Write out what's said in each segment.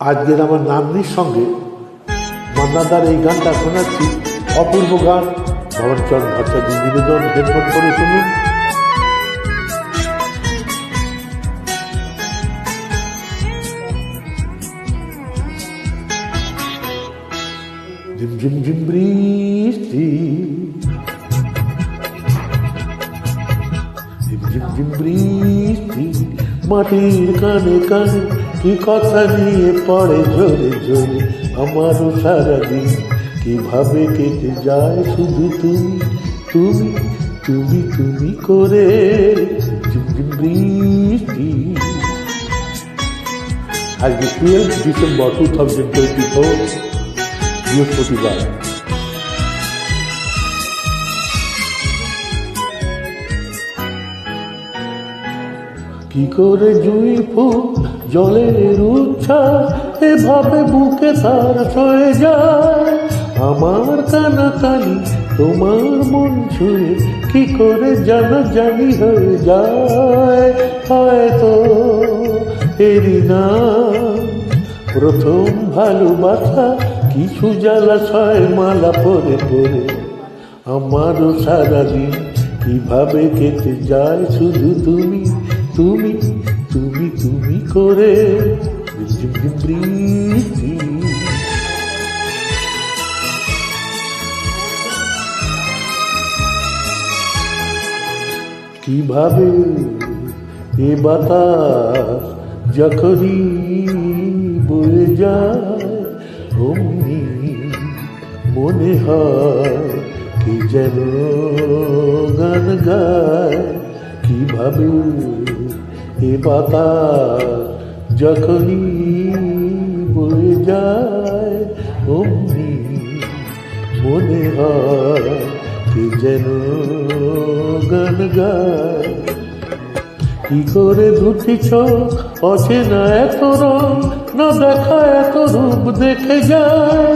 আজকের আমার নাতনির সঙ্গে মান্নাদার এই গানটা শোনাচ্ছি, অপূর্ব গান। ভবনচরণ ভট্টাচার্য নিবেদন, হেডফোন করে শুনুন। ঝিম ঝিম ঝিম বৃষ্টি, ঝিম ঝিম ঝিম বৃষ্টি, মাটির কানে কানে কি কথা নিয়ে পড়ে ঝরে ঝরে। আমারও সারাদিন কিভাবে কেটে যায় শুধু তুমি তুমি তুমি তুমি করে। ঝিম ঝিম বৃষ্টি। আজকে 12 ডিসেম্বর 2024, বৃহস্পতিবার। কি করে জুই ফুল জলের উচ্ছ্বাস এভাবে বুকে তার ছয়ে যায়। আমার কানাকানি তোমার মন ছুঁয়ে কি করে জানাজানি হয়ে যায়। হয়তো এরই না প্রথম ভালোবাসা, কিছু জ্বালাশয় মালা পরে পরে। আমারও সারাদিন কিভাবে কেটে যায় শুধু তুমি তুমি তুমি তুমি করে। বৃষ্টি। কিভাবে এ বাতাস যখনই বয়ে যায়, অমনি মনে হয় কি যেন গান গায়। কিভাবে এ বাতাস যখনই বয়ে যায়, অমনি মনে হয় কি যেন গান গায়। কি করে দুটি চোখ অচেনা এত রং, না দেখা এত রূপ দেখে যায়।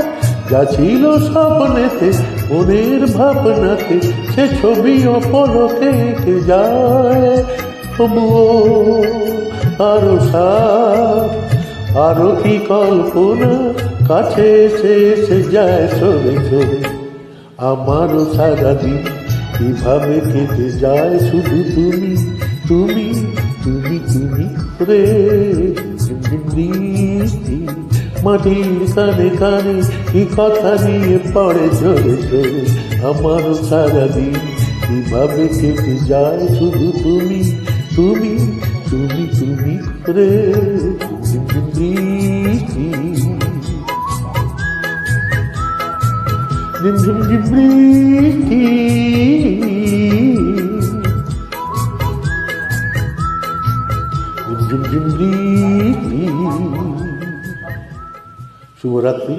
যা ছিল স্বপ্নেতে মনের ভাবনাতে, সে ছবি অপলকে এঁকে যায়। তবুও আরো সাথ, আরো কি কল্পনা কাছে এসে এসে যায় সরে সরে। আমারও সারাদিন কিভাবে কেটে যায় শুধু তুমি তুমি তুমি তুমি করে। বৃষ্টি, মাটির কানে কানে কি কথা নিয়ে পড়ে ঝরে ঝরে। আমারও সারাদিন কিভাবে কেটে যায় শুধু তুমি তুমি তুমি তুমি করে। বৃষ্টি, ঝিম ঝিম ঝিম বৃষ্টি। ঝিম ঝিম বৃষ্টি। শুভরাত্রি।